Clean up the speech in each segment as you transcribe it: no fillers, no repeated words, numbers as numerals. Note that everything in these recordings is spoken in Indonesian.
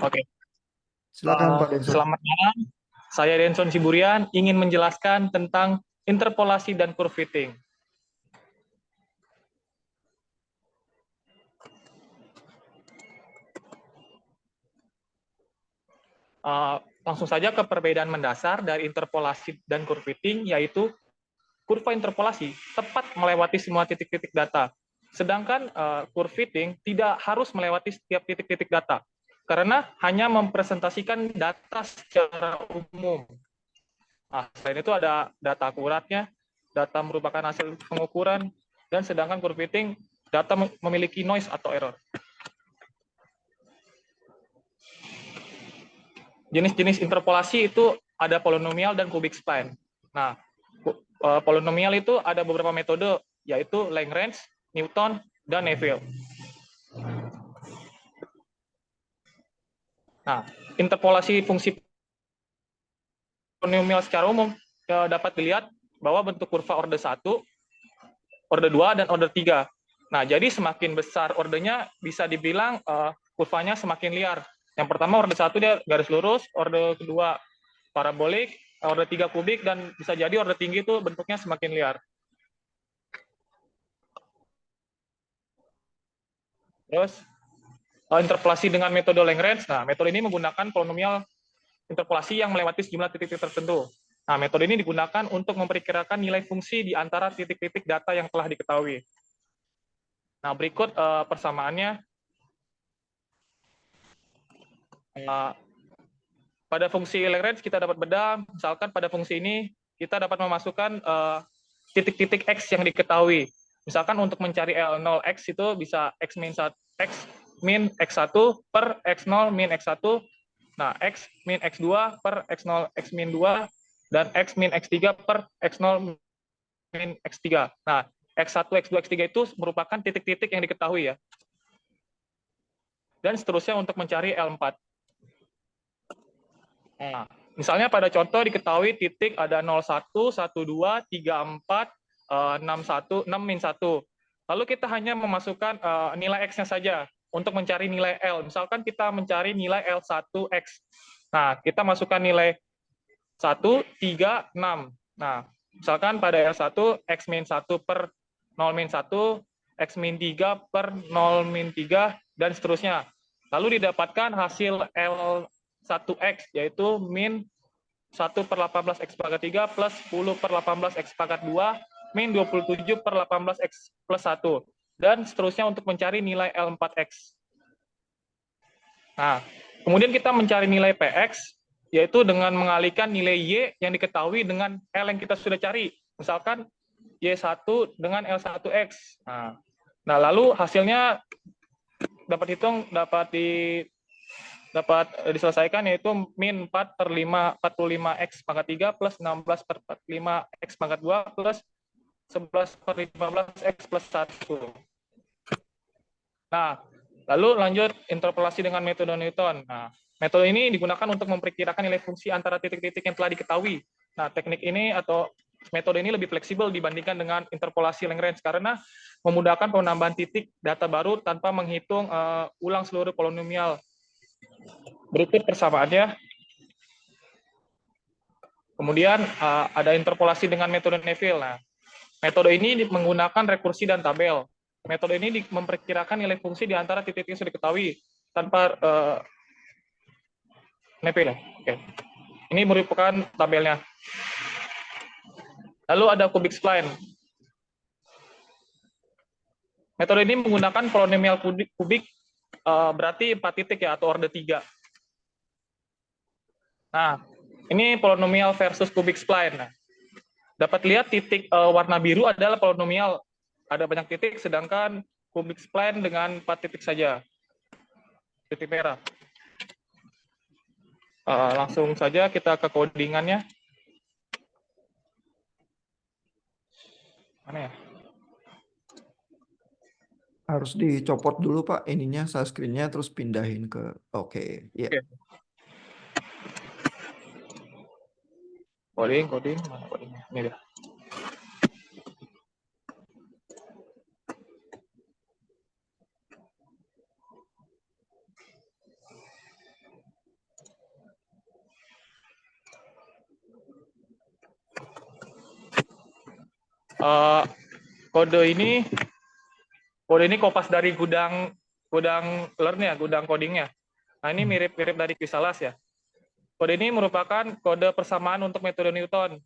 Oke, Silakan Pak Denson. selamat malam. Saya Denson Siburian ingin menjelaskan tentang interpolasi dan curve fitting. Langsung saja ke perbedaan mendasar dari interpolasi dan curve fitting, yaitu kurva interpolasi tepat melewati semua titik-titik data. Sedangkan curve fitting tidak harus melewati setiap titik-titik data, karena hanya mempresentasikan data secara umum. Nah, selain itu ada data akuratnya, data merupakan hasil pengukuran, dan sedangkan curve fitting, data memiliki noise atau error. Jenis-jenis interpolasi itu ada polinomial dan cubic spline. Nah, polinomial itu ada beberapa metode, yaitu Lagrange, Newton, dan Neville. Nah, interpolasi fungsi polinomial secara umum dapat dilihat bahwa bentuk kurva order 1, order 2, dan order 3. Nah, jadi semakin besar ordernya, bisa dibilang kurvanya semakin liar. Yang pertama order 1 dia garis lurus, order kedua parabolik, order 3 kubik, dan bisa jadi order tinggi itu bentuknya semakin liar. Terus interpolasi dengan metode Lagrange. Nah, metode ini menggunakan polinomial interpolasi yang melewati sejumlah titik-titik tertentu. Nah, metode ini digunakan untuk memperkirakan nilai fungsi di antara titik-titik data yang telah diketahui. Nah, berikut persamaannya. Pada fungsi Lagrange kita dapat bedah, misalkan pada fungsi ini kita dapat memasukkan titik-titik X yang diketahui. Misalkan untuk mencari L0X itu bisa X min X1 per X0 min X1, nah X min X2 per X0 X min 2, dan X min X3 per X0 min X3. Nah, X1, X2, X3 itu merupakan titik-titik yang diketahui ya. Dan seterusnya untuk mencari L4. Nah, misalnya pada contoh diketahui titik ada 01, 12, 34, 61, 6 min 1. Lalu kita hanya memasukkan nilai X-nya saja untuk mencari nilai L. Misalkan kita mencari nilai L1X. Nah, kita masukkan nilai 1, 3, 6. Nah, misalkan pada L1, X min 1 per 0 min 1, X min 3 per 0 min 3, dan seterusnya. Lalu didapatkan hasil L1X, yaitu min 1 per 18 X pangkat 3 plus 10 per 18 X pangkat 2 min 27 per 18 X plus 1. Dan seterusnya untuk mencari nilai L4X. Nah, kemudian kita mencari nilai PX, yaitu dengan mengalihkan nilai Y yang diketahui dengan L yang kita sudah cari. Misalkan Y1 dengan L1X. Nah, lalu hasilnya dapat diselesaikan, yaitu min 4 per 5, 45 X pangkat 3 plus 16 per 45 X pangkat 2 plus 11 per 15 X plus 1. Nah, lalu lanjut interpolasi dengan metode Newton. Nah, metode ini digunakan untuk memperkirakan nilai fungsi antara titik-titik yang telah diketahui. Nah, teknik ini atau metode ini lebih fleksibel dibandingkan dengan interpolasi Lagrange karena memudahkan penambahan titik data baru tanpa menghitung ulang seluruh polinomial. Berikut persamaannya. Kemudian ada interpolasi dengan metode Neville. Nah, metode ini menggunakan rekursi dan tabel. Metode ini memperkirakan nilai fungsi di antara titik yang sudah diketahui tanpa Neville. Oke. Ini merupakan tabelnya. Lalu ada cubic spline. Metode ini menggunakan polinomial kubik berarti 4 titik ya, atau order 3. Nah, ini polinomial versus cubic spline. Nah, dapat lihat titik warna biru adalah polinomial. Ada banyak titik, sedangkan cubic spline dengan 4 titik saja. Titik merah. Langsung saja kita ke codingannya. Mana ya? Harus dicopot dulu Pak ininya, screen-nya, terus pindahin ke oke. Ya. Oke. Coding, mana codingnya? Ini dia. Eh, kode ini kopas dari gudang learn-nya, gudang codingnya. Nah, ini mirip-mirip dari Quisalas ya. Kode ini merupakan kode persamaan untuk metode Newton.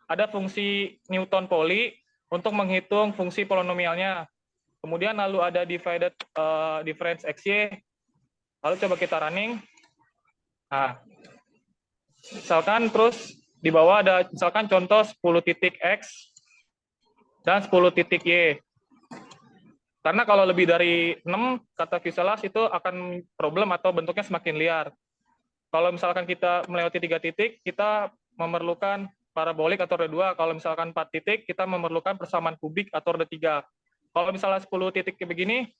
Ada fungsi Newton Pauli untuk menghitung fungsi polinomialnya. Kemudian lalu ada divided difference XY. Lalu coba kita running. Nah, misalkan terus di bawah ada misalkan contoh 10 titik X dan 10 titik Y. Karena kalau lebih dari 6, kata Quisalas itu akan problem atau bentuknya semakin liar. Kalau misalkan kita melewati 3 titik, kita memerlukan parabolik atau roda 2. Kalau misalkan 4 titik, kita memerlukan persamaan kubik atau roda 3. Kalau misalnya 10 titik begini,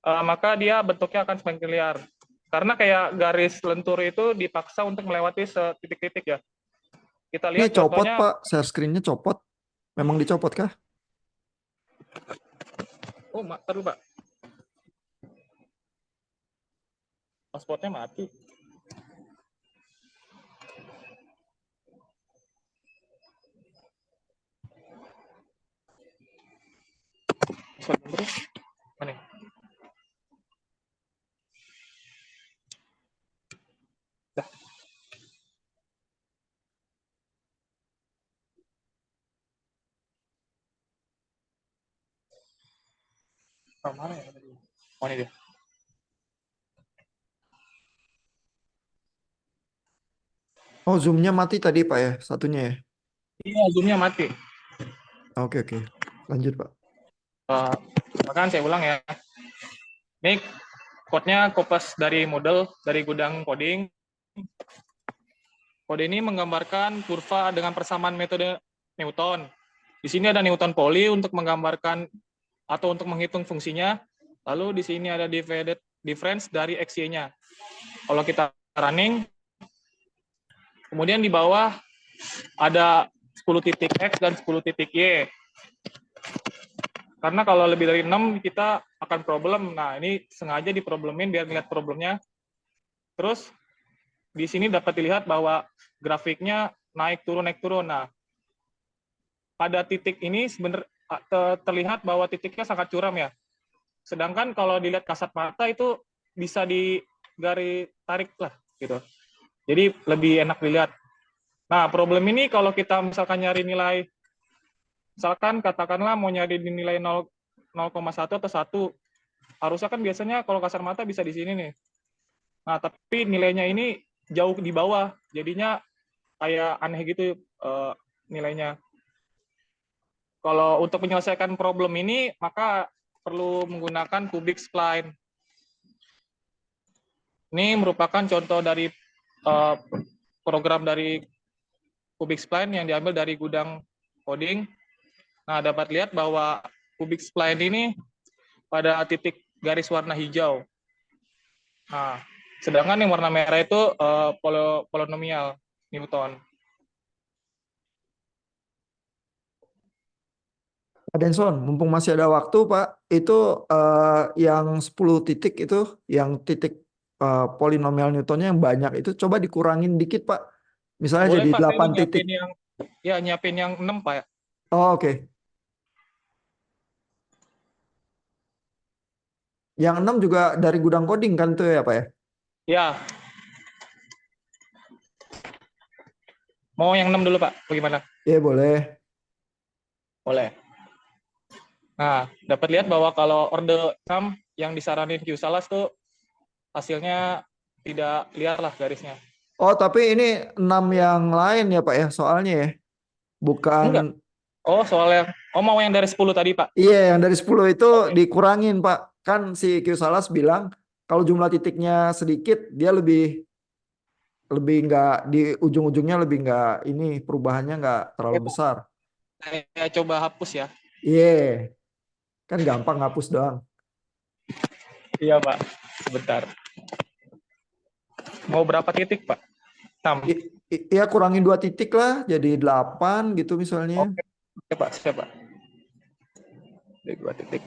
maka dia bentuknya akan semakin liar. Karena kayak garis lentur itu dipaksa untuk melewati setitik-titik ya. Kita Ini lihat copot contohnya, Pak, share screen-nya copot. Memang dicopot kah? oh taruh Pak, pasportnya mati. Mana? Dah. Oh, mana ya? Oh, ini dia. Oh, zoom-nya mati tadi Pak ya, satunya ya. Iya, zoom-nya mati. Oke, oke. Lanjut Pak. Bahkan saya ulang ya. Ini code-nya kopas dari model, dari gudang coding. Kode ini menggambarkan kurva dengan persamaan metode Newton. Di sini ada Newton Pauli untuk menggambarkan atau untuk menghitung fungsinya. Lalu di sini ada divided difference dari XY-nya. Kalau kita running, kemudian di bawah ada 10 titik X dan 10 titik Y. Karena kalau lebih dari 6 kita akan problem. Nah, ini sengaja diproblemin biar melihat problemnya. Terus di sini dapat dilihat bahwa grafiknya naik turun. Nah, pada titik ini sebenarnya terlihat bahwa titiknya sangat curam ya. Sedangkan kalau dilihat kasat mata itu bisa digaris tarik lah gitu. Jadi lebih enak dilihat. Nah, problem ini kalau kita misalkan nyari nilai, misalkan katakanlah mau nyari di nilai 0,1 atau 1, harusnya kan biasanya kalau kasat mata bisa di sini nih. Nah, tapi nilainya ini jauh di bawah, jadinya kayak aneh gitu nilainya. Kalau untuk menyelesaikan problem ini, maka perlu menggunakan cubic spline. Ini merupakan contoh dari program dari cubic spline yang diambil dari gudang coding. Nah, dapat lihat bahwa cubic spline ini pada titik garis warna hijau. Nah, sedangkan yang warna merah itu polinomial Newton. Pak Denson, mumpung masih ada waktu Pak, itu yang 10 titik itu, yang titik polinomial Newtonnya yang banyak itu coba dikurangin dikit Pak. Misalnya Boleh jadi Pak, saya 8 titik. nyiapin yang 6 Pak ya. Oh, oke. Yang 6 juga dari gudang coding kan tuh ya Pak ya? Ya, mau yang 6 dulu Pak, bagaimana? Iya boleh. Boleh. Nah, dapat lihat bahwa kalau orde 6 yang disaranin Q-Salas tuh hasilnya tidak liar lah garisnya. Oh, tapi ini 6 yang lain ya Pak ya soalnya ya? Enggak. Bukan, Oh, soalnya mau yang dari 10 tadi, Pak. iya yang dari 10 itu Oke. dikurangin Pak. Kan si Q Salas bilang kalau jumlah titiknya sedikit dia lebih nggak di ujung-ujungnya lebih nggak ini perubahannya nggak terlalu Oke, Pak. besar. Saya coba hapus ya. Iya, kan gampang ngapus doang. Iya, Pak. Sebentar. Mau berapa titik, Pak? 6. Iya kurangin 2 titik lah jadi 8 gitu misalnya. Oke. Oke, Pak. Siap, Pak. Dari 2 titik.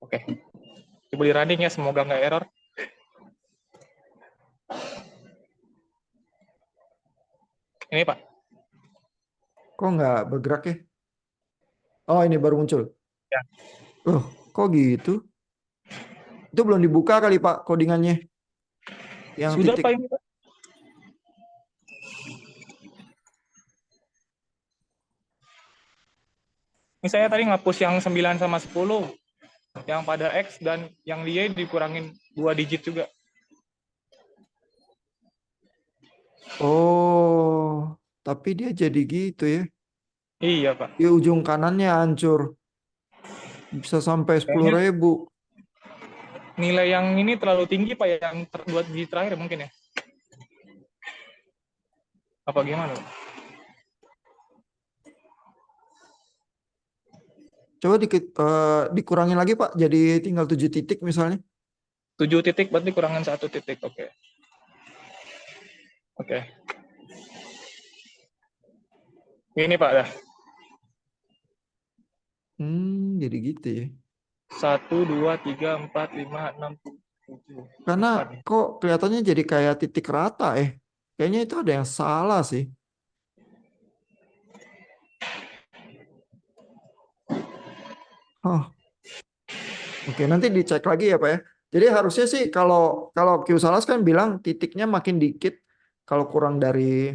Oke. Coba di running ya, semoga nggak error. Ini Pak. Kok nggak bergerak ya? Oh, ini baru muncul. Ya. Loh, kok gitu? Itu belum dibuka kali Pak codingannya. Yang Sudah titik. Pak ini Pak. Misalnya tadi ngapus yang 9 sama 10, yang pada X dan yang Y dikurangin 2 digit juga. Oh, tapi dia jadi gitu ya. Iya Pak. Di ujung kanannya hancur. Bisa sampai Kayaknya 10.000. nilai yang ini terlalu tinggi Pak, yang buat digit terakhir mungkin ya. Apa gimana Pak? Coba dikurangin lagi Pak. Jadi tinggal 7 titik misalnya. 7 titik berarti kurangan 1 titik. Oke. Oke. Ini Pak dah. Jadi gitu ya. 1, 2, 3, 4, 5, 6, 7, Karena 8. kok kelihatannya jadi kayak titik rata Kayaknya itu ada yang salah sih. Oh, oke, nanti dicek lagi ya Pak ya. Jadi harusnya sih kalau kalau Q-Salas kan bilang titiknya makin dikit. Kalau kurang dari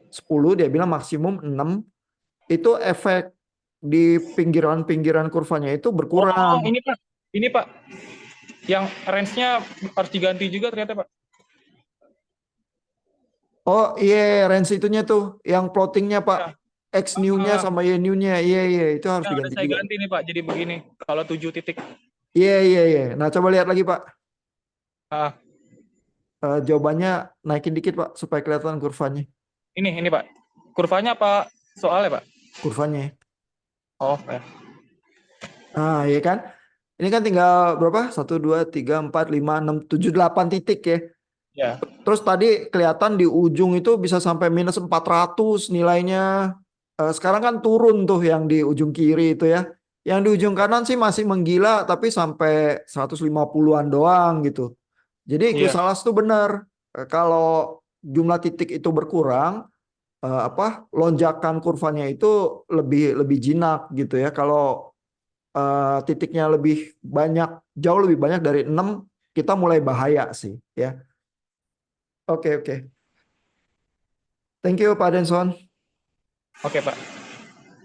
10 dia bilang maksimum 6. Itu efek di pinggiran-pinggiran kurvanya itu Oh, berkurang. ini Pak. Ini Pak. Yang range-nya harus diganti juga ternyata Pak. Oh iya, range itunya tuh yang plottingnya Pak. Ya. X new-nya Ah, sama Y new-nya. Iya, iya, itu harus ya udah diganti saya juga. ganti nih Pak. Jadi begini. Kalau 7 titik. Iya, iya, iya. Nah, coba lihat lagi Pak. Ah, Jawabannya naikin dikit Pak supaya kelihatan kurvanya. ini Pak. Kurvanya apa soalnya Pak? Kurvanya. Oh, ya. Ah, iya kan? Ini kan tinggal berapa? 1, 2, 3, 4, 5, 6, 7, 8 titik ya. Ya. Terus tadi kelihatan di ujung itu bisa sampai minus 400 nilainya. Sekarang kan turun tuh yang di ujung kiri itu ya. Yang di ujung kanan sih masih menggila tapi sampai 150-an doang gitu. Jadi Iya. Q-Salas tuh benar. Kalau jumlah titik itu berkurang, lonjakan kurvanya itu lebih lebih jinak gitu ya. Kalau titiknya lebih banyak, jauh lebih banyak dari 6, kita mulai bahaya sih ya. Oke, oke. Thank you Pak Denson. Oke Pak.